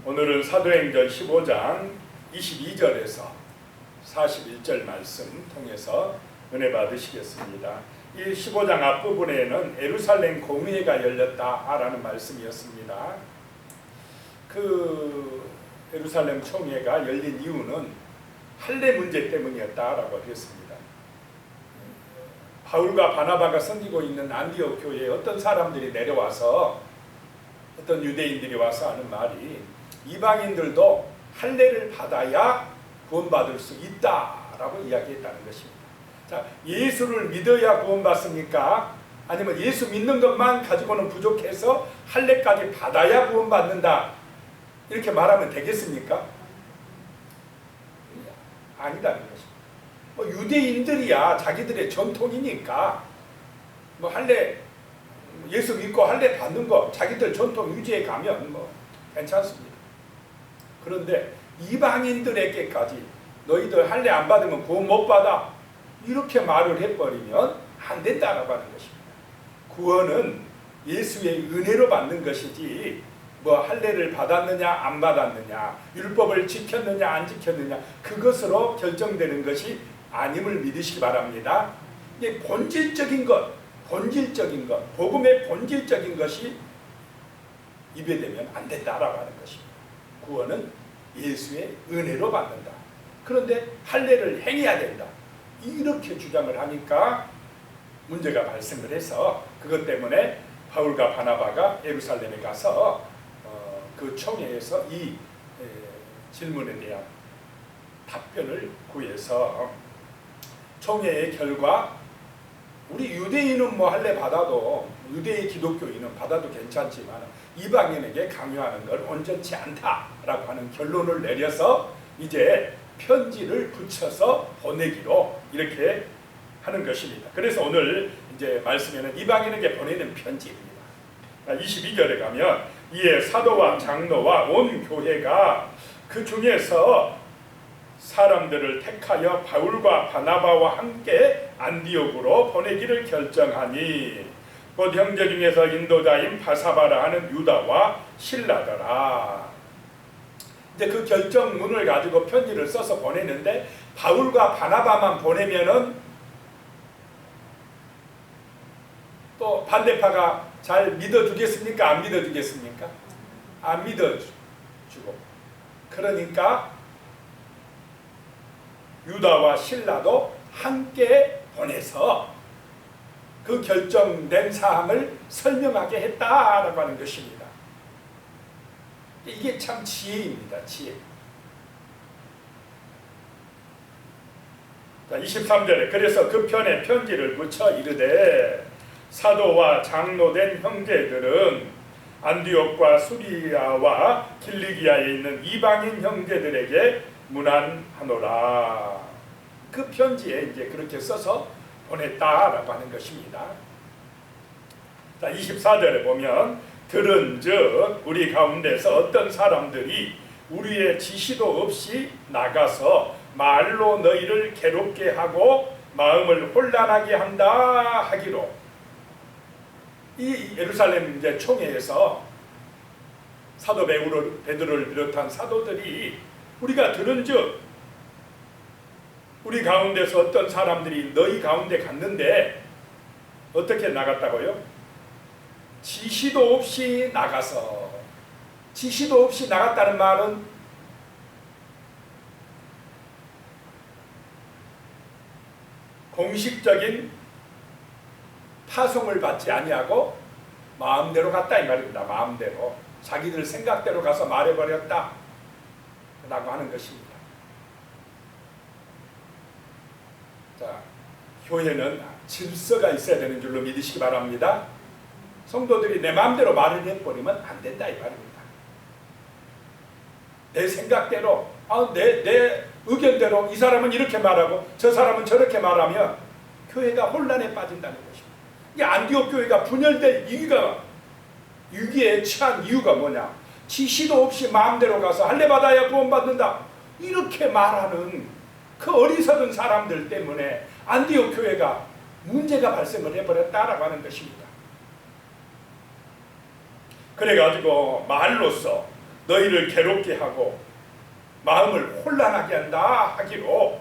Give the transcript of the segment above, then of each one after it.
오늘은 사도행전 15장 22절에서 41절 말씀 통해서 은혜 받으시겠습니다. 이 15장 앞부분에는 예루살렘 공회가 열렸다라는 말씀이었습니다. 그 예루살렘 총회가 열린 이유는 할례 문제 때문이었다라고 했습니다. 바울과 바나바가 섬기고 있는 안디옥 교회에 어떤 사람들이 내려와서 어떤 유대인들이 와서 하는 말이 이방인들도 할례를 받아야 구원받을 수 있다라고 이야기했다는 것입니다. 자, 예수를 믿어야 구원받습니까? 아니면 예수 믿는 것만 가지고는 부족해서 할례까지 받아야 구원받는다 이렇게 말하면 되겠습니까? 아니다는 것입니다. 뭐 유대인들이야 자기들의 전통이니까 뭐 할례 예수 믿고 할례 받는 거 자기들 전통 유지해 가면 뭐 괜찮습니다. 그런데 이방인들에게까지 너희들 할례 안 받으면 구원 못 받아 이렇게 말을 해버리면 안 된다라고 하는 것입니다. 구원은 예수의 은혜로 받는 것이지 뭐 할례를 받았느냐 안 받았느냐 율법을 지켰느냐 안 지켰느냐 그것으로 결정되는 것이 아님을 믿으시기 바랍니다. 이게 본질적인 것 복음의 본질적인 것이 입에되면 안 된다라고 하는 것입니다. 구원은 예수의 은혜로 받는다. 그런데 할례를 행해야 된다. 이렇게 주장을 하니까 문제가 발생을 해서 그것 때문에 바울과 바나바가 예루살렘에 가서 그 총회에서 이 질문에 대한 답변을 구해서 총회의 결과 우리 유대인은 뭐 할례 받아도 유대의 기독교인은 받아도 괜찮지만 이방인에게 강요하는 건 온전치 않다라고 하는 결론을 내려서 이제 편지를 붙여서 보내기로 이렇게 하는 것입니다. 그래서 오늘 이제 말씀에는 이방인에게 보내는 편지입니다. 22절에 가면 이에 사도와 장로와 온 교회가 그 중에서 사람들을 택하여 바울과 바나바와 함께 안디옥으로 보내기를 결정하니 곧 형제 중에서 인도자인 바사바라 하는 유다와 실라더라. 이제 그 결정문을 가지고 편지를 써서 보내는데 바울과 바나바만 보내면은 또 반대파가 잘 믿어주겠습니까? 안 믿어주겠습니까? 안 믿어주고 그러니까 유다와 실라도 함께 보내서 그 결정된 사항을 설명하게 했다라고 하는 것입니다. 이게 참 지혜입니다. 지혜. 자, 23절에 그래서 그 편에 편지를 붙여 이르되 사도와 장로된 형제들은 안디옥과 수리아와 길리기아에 있는 이방인 형제들에게 문안하노라. 그 편지에 이제 그렇게 써서 보냈다라고 하는 것입니다. 자, 24절에 보면 들은즉 우리 가운데서 어떤 사람들이 우리의 지시도 없이 나가서 말로 너희를 괴롭게 하고 마음을 혼란하게 한다 하기로 이 예루살렘 이제 총회에서 사도 베드로를 비롯한 사도들이 우리가 들은즉 우리 가운데서 어떤 사람들이 너희 가운데 갔는데 어떻게 나갔다고요? 지시도 없이 나가서 지시도 없이 나갔다는 말은 공식적인 파송을 받지 아니하고 마음대로 갔다 이 말입니다. 마음대로 자기들 생각대로 가서 말해버렸다 라고 하는 것입니다. 자, 교회는 질서가 있어야 되는 줄로 믿으시기 바랍니다. 성도들이 내 마음대로 말을 해버리면 안 된다 이 말입니다. 내 생각대로 내 의견대로 이 사람은 이렇게 말하고 저 사람은 저렇게 말하면 교회가 혼란에 빠진다는 것입니다. 이 안디옥 교회가 분열될 위기에 처한 이유가 뭐냐? 지시도 없이 마음대로 가서 할례 받아야 구원받는다 이렇게 말하는 그 어리석은 사람들 때문에 안디옥 교회가 문제가 발생을 해버렸다라고 하는 것입니다. 그래가지고 말로써 너희를 괴롭게 하고 마음을 혼란하게 한다 하기로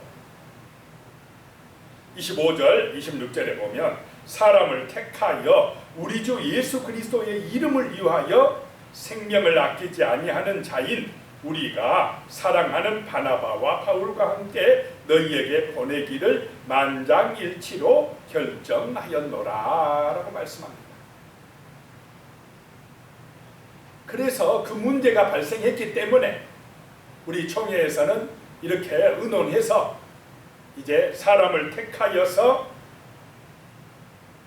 25절 26절에 보면 사람을 택하여 우리 주 예수 그리스도의 이름을 위하여 생명을 아끼지 아니하는 자인 우리가 사랑하는 바나바와 바울과 함께 너희에게 보내기를 만장일치로 결정하였노라 라고 말씀합니다. 그래서 그 문제가 발생했기 때문에 우리 총회에서는 이렇게 의논해서 이제 사람을 택하여서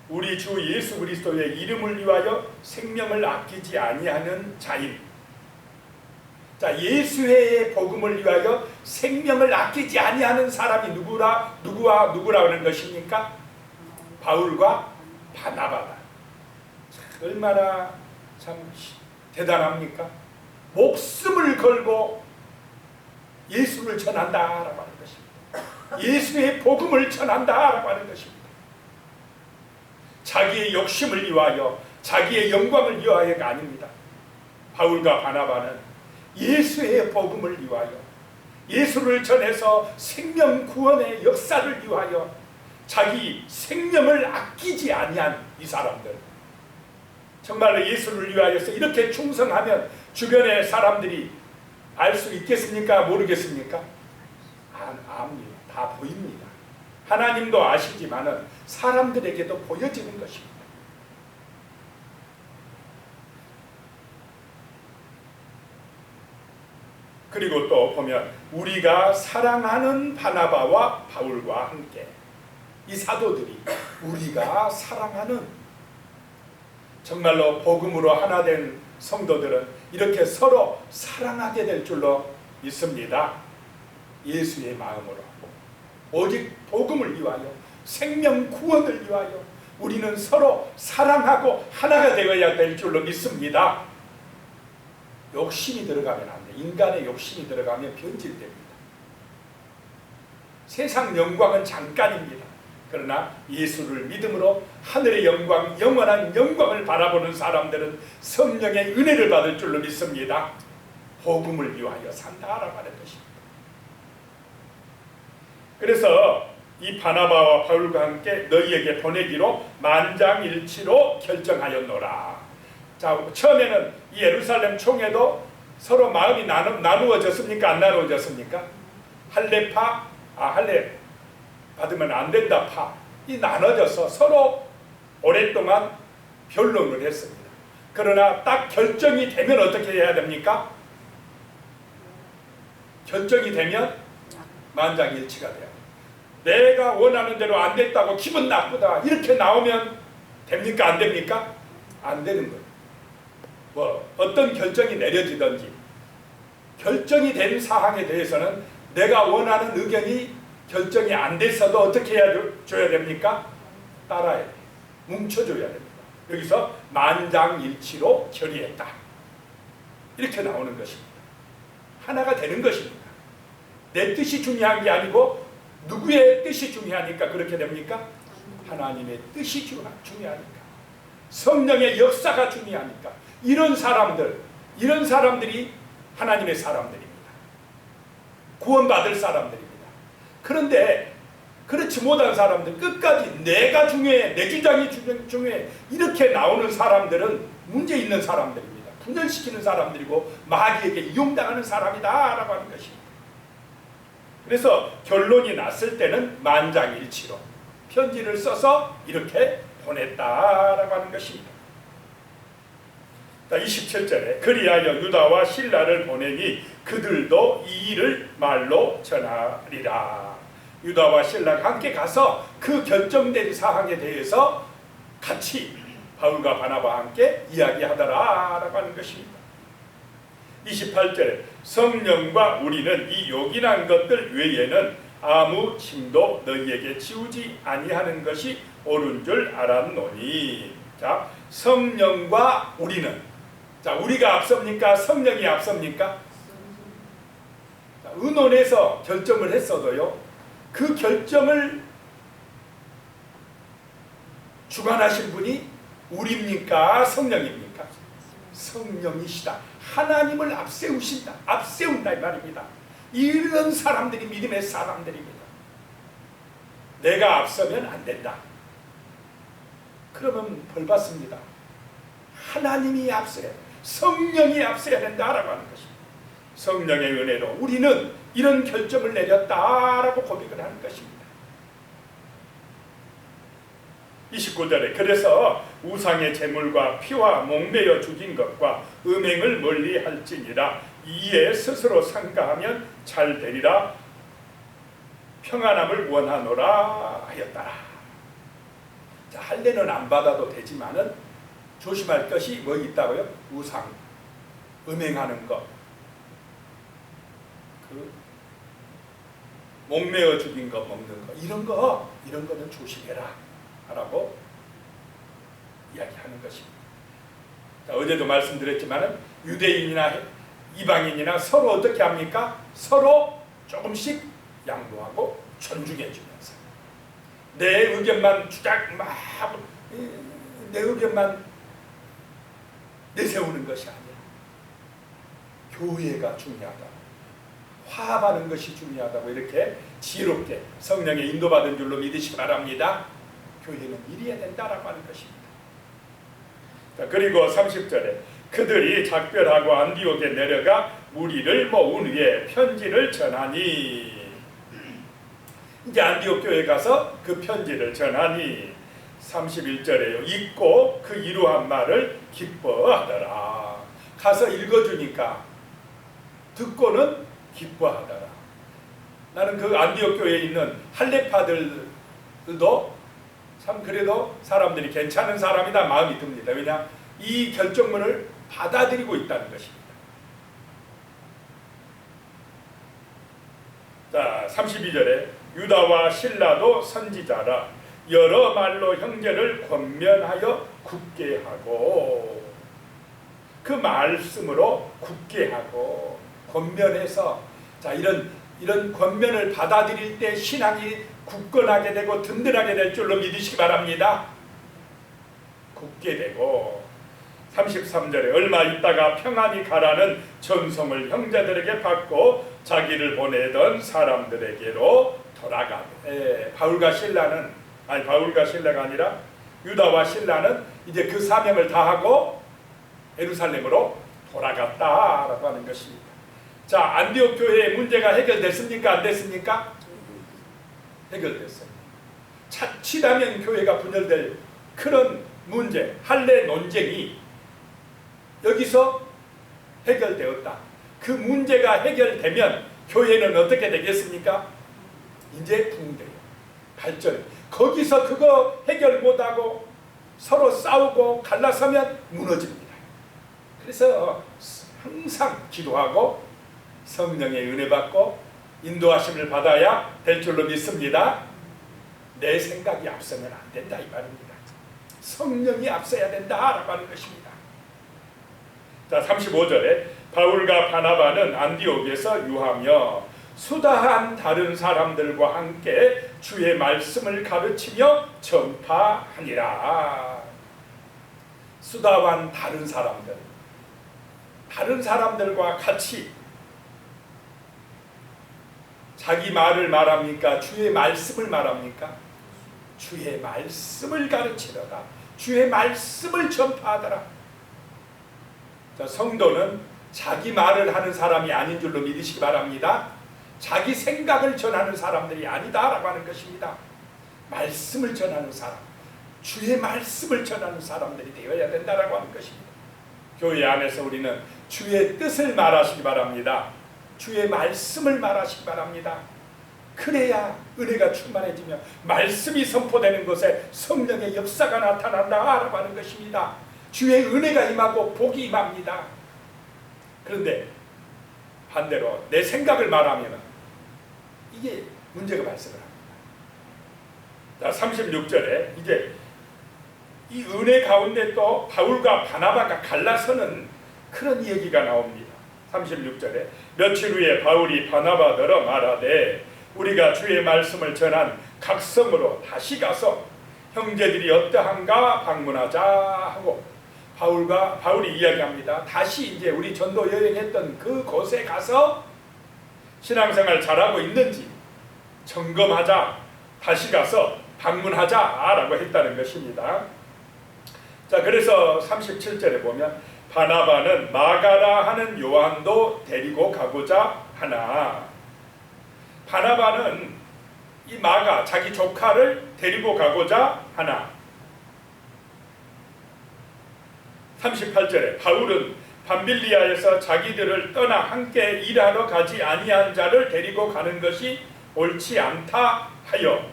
우리 주 예수 그리스도의 이름을 위하여 생명을 아끼지 아니하는 자인, 자, 예수의 복음을 위하여 생명을 아끼지 아니하는 사람이 누구와 누구라는 것입니까? 바울과 바나바다. 얼마나 참 대단합니까? 목숨을 걸고 예수를 전한다라고 하는 것입니다. 예수의 복음을 전한다라고 하는 것입니다. 자기의 욕심을 위하여, 자기의 영광을 위하여가 아닙니다. 바울과 바나바는 예수의 복음을 위하여, 예수를 전해서 생명 구원의 역사를 위하여 자기 생명을 아끼지 아니한 이 사람들, 정말로 예수를 위하여서 이렇게 충성하면 주변의 사람들이 알 수 있겠습니까? 모르겠습니까? 압니다. 다 보입니다. 하나님도 아시지만은 사람들에게도 보여지는 것입니다. 그리고 또 보면 우리가 사랑하는 바나바와 바울과 함께, 이 사도들이 우리가 사랑하는, 정말로 복음으로 하나 된 성도들은 이렇게 서로 사랑하게 될 줄로 믿습니다. 예수의 마음으로 오직 복음을 위하여, 생명 구원을 위하여 우리는 서로 사랑하고 하나가 되어야 될 줄로 믿습니다. 욕심이 들어가면 안 돼. 인간의 욕심이 들어가면 변질됩니다. 세상 영광은 잠깐입니다. 그러나 예수를 믿음으로 하늘의 영광, 영원한 영광을 바라보는 사람들은 성령의 은혜를 받을 줄로 믿습니다. 복음을 위하여 산다라고 하는 것입니다. 그래서 이 바나바와 바울과 함께 너희에게 보내기로 만장일치로 결정하였노라. 자, 처음에는 이 예루살렘 총회도 서로 마음이 나누어졌습니까? 안 나누어졌습니까? 할례파, 할례 받으면 안 된다 파, 이 나눠져서 서로 오랫동안 변론을 했습니다. 그러나 딱 결정이 되면 어떻게 해야 됩니까? 결정이 되면 만장일치가 돼요. 내가 원하는 대로 안 됐다고 기분 나쁘다 이렇게 나오면 됩니까? 안 됩니까? 안 되는 거예요. 뭐 어떤 결정이 내려지든지 결정이 된 사항에 대해서는 내가 원하는 의견이 결정이 안 됐어도 어떻게 줘야 됩니까? 따라야 돼요. 뭉쳐줘야 됩니다. 여기서 만장일치로 결의했다. 이렇게 나오는 것입니다. 하나가 되는 것입니다. 내 뜻이 중요한 게 아니고 누구의 뜻이 중요하니까 그렇게 됩니까? 하나님의 뜻이 중요하니까. 성령의 역사가 중요하니까. 이런 사람들이 하나님의 사람들입니다. 구원받을 사람들입니다. 그런데 그렇지 못한 사람들, 끝까지 내가 중요해, 내 주장이 중요해 이렇게 나오는 사람들은 문제 있는 사람들입니다. 분열시키는 사람들이고 마귀에게 이용당하는 사람이다 라고 하는 것입니다. 그래서 결론이 났을 때는 만장일치로 편지를 써서 이렇게 보냈다라고 하는 것입니다. 27절에 그리하여 유다와 실라를 보내니 그들도 이 일을 말로 전하리라. 유다와 실라가 함께 가서 그 결정된 사항에 대해서 같이 바울과 바나바와 함께 이야기하더라라고 하는 것입니다. 28절에 성령과 우리는 이 요긴한 것들 외에는 아무 짐도 너희에게 지우지 아니하는 것이 옳은 줄 알았노니. 자, 성령과 우리는, 자, 우리가 앞섭니까? 성령이 앞섭니까? 자, 의논해서 결정을 했어도요, 그 결정을 주관하신 분이 우리입니까? 성령입니까? 성령이시다. 하나님을 앞세우신다. 앞세운다 이 말입니다. 이런 사람들이 믿음의 사람들입니다. 내가 앞서면 안 된다. 그러면 벌 받습니다. 하나님이 앞서야 된다. 성령이 앞서야 된다라고 하는 것입니다. 성령의 은혜로 우리는 이런 결정을 내렸다라고 고백을 하는 것입니다. 29절에 그래서 우상의 제물과 피와 목매어 죽인 것과 음행을 멀리할지니라. 이에 스스로 상가하면 잘 되리라. 평안함을 원하노라 하였더라. 자, 할례는 안 받아도 되지만은 조심할 것이 뭐 있다고요? 우상, 음행하는 것, 그 목매어 죽인 것 먹는 것, 이런 거는 조심해라 라고 이야기하는 것입니다. 자, 어제도 말씀드렸지만은 유대인이나 이방인이나 서로 어떻게 합니까? 서로 조금씩 양보하고 존중해 주면서 내 의견만 내 의견만 내세우는 것이 아니라 교회가 중요하다고, 화합하는 것이 중요하다고 이렇게 지혜롭게 성령의 인도받은 줄로 믿으시기 바랍니다. 교회는 이래야 된다라고 하는 것입니다. 자, 그리고 30절에 그들이 작별하고 안디옥에 내려가 무리를 모은 후에 편지를 전하니, 이제 안디옥 교회에 가서 그 편지를 전하니 31절에요. 읽고 그 이루한 말을 기뻐하더라. 가서 읽어주니까 듣고는 기뻐하더라. 나는 그 안디옥 교회에 있는 할례파들도 참 그래도 사람들이 괜찮은 사람이다 마음이 듭니다. 왜냐? 이 결정문을 받아들이고 있다는 것입니다. 자, 32절에 유다와 실라도 선지자라. 여러 말로 형제를 권면하여 굳게 하고, 그 말씀으로 굳게 하고 권면해서, 자, 이런 권면을 받아들일 때 신앙이 굳건하게 되고 든든하게 될 줄로 믿으시기 바랍니다. 굳게 되고 33절에 얼마 있다가 평안히 가라는 전송을 형제들에게 받고 자기를 보내던 사람들에게로 돌아가게. 바울과 신라가 아니라 유다와 신라는 이제 그 사명을 다하고 예루살렘으로 돌아갔다라고 하는 것입니다. 자, 안디옥 교회의 문제가 해결됐습니까? 안 됐습니까? 해결됐어요. 자칫하면 교회가 분열될 그런 문제, 할례 논쟁이 여기서 해결되었다. 그 문제가 해결되면 교회는 어떻게 되겠습니까? 이제 붕대요. 발전해. 거기서 그거 해결 못하고 서로 싸우고 갈라서면 무너집니다. 그래서 항상 기도하고 성령의 은혜 받고 인도하심을 받아야 될 줄로 믿습니다. 내 생각이 앞서면 안 된다 이 말입니다. 성령이 앞서야 된다라고 하는 것입니다. 자, 35절에 바울과 바나바는 안디옥에서 유하며 수다한 다른 사람들과 함께 주의 말씀을 가르치며 전파하니라. 수다한 다른 사람들과 같이 자기 말을 말합니까? 주의 말씀을 말합니까? 주의 말씀을 가르치더라. 주의 말씀을 전파하더라. 자, 성도는 자기 말을 하는 사람이 아닌 줄로 믿으시기 바랍니다. 자기 생각을 전하는 사람들이 아니다라고 하는 것입니다. 말씀을 전하는 사람, 주의 말씀을 전하는 사람들이 되어야 된다라고 하는 것입니다. 교회 안에서 우리는 주의 뜻을 말하시기 바랍니다. 주의 말씀을 말하시기 바랍니다. 그래야 은혜가 충만해지며 말씀이 선포되는 곳에 성령의 역사가 나타난다라고 하는 것입니다. 주의 은혜가 임하고 복이 임합니다. 그런데 반대로 내 생각을 말하면 이게 문제가 발생을 합니다. 자, 36절에 이제 이 은혜 가운데 또 바울과 바나바가 갈라서는 그런 얘기가 나옵니다. 36절에 며칠 후에 바울이 바나바더러 말하되 우리가 주의 말씀을 전한 각성으로 다시 가서 형제들이 어떠한가 방문하자 하고 바울이 이야기합니다. 다시 이제 우리 전도 여행했던 그 곳에 가서 신앙생활 잘하고 있는지 점검하자, 다시 가서 방문하자라고 했다는 것입니다. 자, 그래서 37절에 보면 바나바는 마가라 하는 요한도 데리고 가고자 하나. 바나바는 이 마가, 자기 조카를 데리고 가고자 하나. 38절에 바울은 밤빌리아에서 자기들을 떠나 함께 일하러 가지 아니한 자를 데리고 가는 것이 옳지 않다 하여.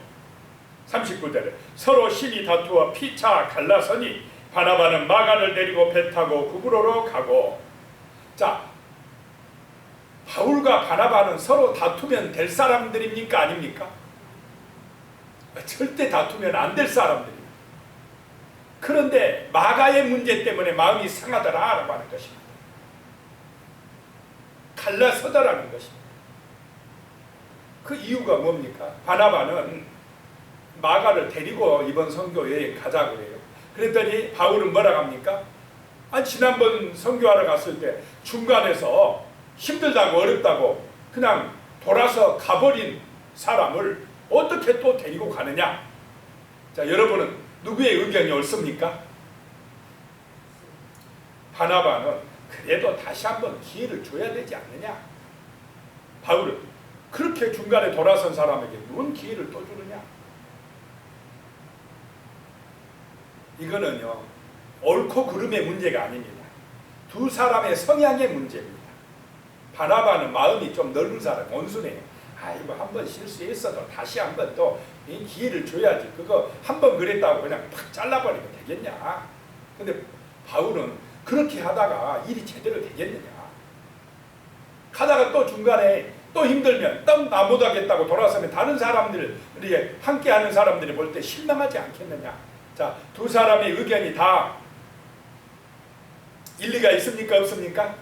39절에 서로 심히 다투어 피차 갈라서니 바나바는 마가를 데리고 배 타고 구브로로 가고. 자, 바울과 바나바는 서로 다투면 될 사람들입니까? 아닙니까? 절대 다투면 안 될 사람들입니다. 그런데 마가의 문제 때문에 마음이 상하더라라고 하는 것입니다. 갈라서더라는 것입니다. 그 이유가 뭡니까? 바나바는 마가를 데리고 이번 선교 여행 가자고 해요. 그랬더니 바울은 뭐라고 합니까? 지난번 선교하러 갔을 때 중간에서 힘들다고 어렵다고 그냥 돌아서 가버린 사람을 어떻게 또 데리고 가느냐? 자, 여러분은 누구의 의견이 옳습니까? 바나바는 그래도 다시 한번 기회를 줘야 되지 않느냐? 바울은 그렇게 중간에 돌아선 사람에게 무슨 기회를 또 주느냐? 이거는요, 옳고 그름의 문제가 아닙니다. 두 사람의 성향의 문제입니다. 바나바는 마음이 좀 넓은 사람, 온순해요. 이거 한번 실수했어도 다시 한번 또 기회를 줘야지. 그거 한번 그랬다고 그냥 팍 잘라버리면 되겠냐? 근데 바울은 그렇게 하다가 일이 제대로 되겠느냐? 가다가 또 중간에 또 힘들면 또 나 못하겠다고 돌아서면 다른 사람들, 우리 함께하는 사람들이 볼 때 실망하지 않겠느냐? 자, 두 사람의 의견이 다 일리가 있습니까? 없습니까?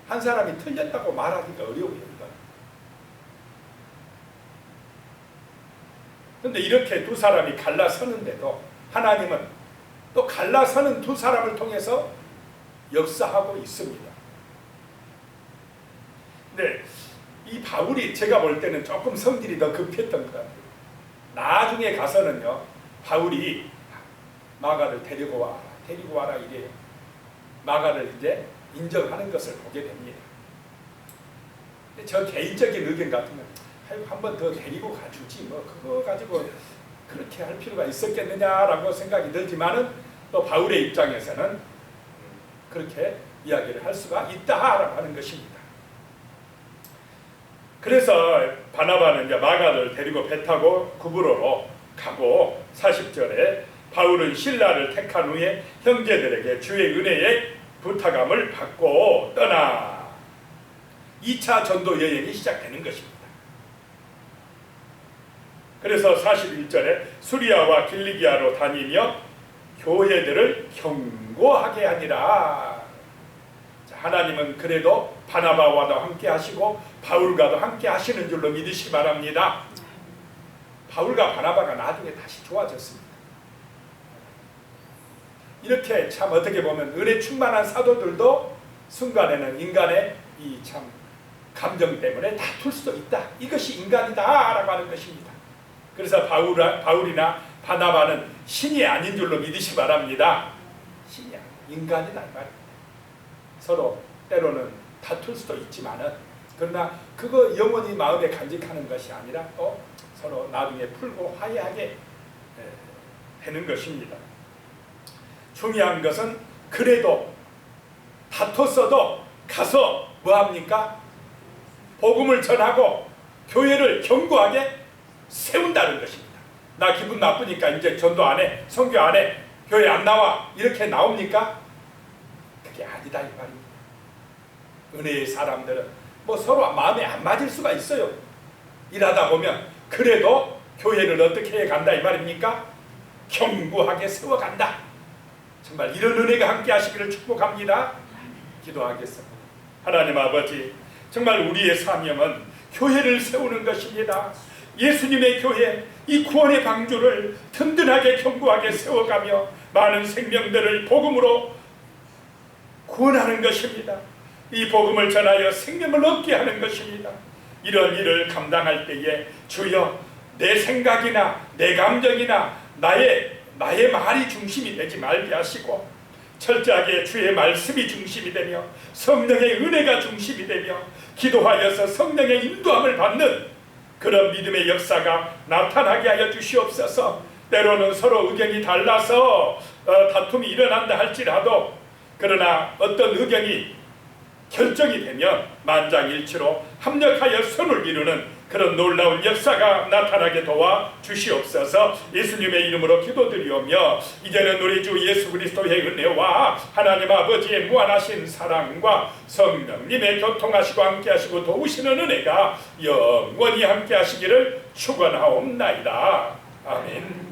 한 사람이 틀렸다고 말하기가 어려워요. 이건. 그런데 이렇게 두 사람이 갈라서는데도 하나님은 또 갈라서는 두 사람을 통해서 역사하고 있습니다. 근데 이 바울이 제가 볼 때는 조금 성질이 더 급했던 것 같아요. 나중에 가서는요, 바울이 마가를 데리고 와라 이래요. 마가를 이제 인정하는 것을 보게 됩니다. 저 개인적인 의견 같으면 한 번 더 데리고 가주지 뭐 그거 가지고 그렇게 할 필요가 있었겠느냐라고 생각이 들지만은 또 바울의 입장에서는 그렇게 이야기를 할 수가 있다라고 하는 것입니다. 그래서 바나바는 이제 마가를 데리고 배 타고 구브로로 가고 40절에 바울은 신라를 택한 후에 형제들에게 주의 은혜에 부탁함을 받고 떠나 2차 전도 여행이 시작되는 것입니다. 그래서 41절에 수리아와 길리기아로 다니며 교회들을 경고하게 하니라. 자, 하나님은 그래도 바나바와도 함께 하시고 바울과도 함께 하시는 줄로 믿으시기 바랍니다. 바울과 바나바가 나중에 다시 좋아졌습니다. 이렇게 참 어떻게 보면 은혜 충만한 사도들도 순간에는 인간의 이 참 감정 때문에 다툴 수도 있다. 이것이 인간이다라고 하는 것입니다. 그래서 바울이나 바나바는 신이 아닌 줄로 믿으시기 바랍니다. 신이 아닌 인간이다 이 말입니다. 서로 때로는 다툴 수도 있지만은 그러나 그거 영원히 마음에 간직하는 것이 아니라 또 서로 나중에 풀고 화해하게 되는 것입니다. 중요한 것은 그래도 다퉜어도 가서 뭐합니까? 복음을 전하고 교회를 견고하게 세운다는 것입니다. 나 기분 나쁘니까 이제 전도 안 해, 선교 안 해, 교회 안 나와 이렇게 나옵니까? 그게 아니다 이 말입니다. 은혜의 사람들은 뭐 서로 마음에 안 맞을 수가 있어요. 일하다 보면 그래도 교회를 어떻게 해간다 이 말입니까? 견고하게 세워간다. 정말 이런 은혜가 함께 하시기를 축복합니다. 기도하겠습니다. 하나님 아버지, 정말 우리의 사명은 교회를 세우는 것입니다. 예수님의 교회, 이 구원의 방주를 든든하게 견고하게 세워가며 많은 생명들을 복음으로 구원하는 것입니다. 이 복음을 전하여 생명을 얻게 하는 것입니다. 이런 일을 감당할 때에 주여 내 생각이나 내 감정이나 나의 말이 중심이 되지 말게 하시고 철저하게 주의 말씀이 중심이 되며 성령의 은혜가 중심이 되며 기도하여서 성령의 인도함을 받는 그런 믿음의 역사가 나타나게 하여 주시옵소서. 때로는 서로 의견이 달라서 다툼이 일어난다 할지라도 그러나 어떤 의견이 결정이 되면 만장일치로 합력하여 선을 이루는 그런 놀라운 역사가 나타나게 도와 주시옵소서. 예수님의 이름으로 기도드리오며 이제는 우리 주 예수 그리스도의 은혜와 하나님 아버지의 무한하신 사랑과 성령님의 교통하시고 함께하시고 도우시는 은혜가 영원히 함께하시기를 축원하옵나이다. 아멘.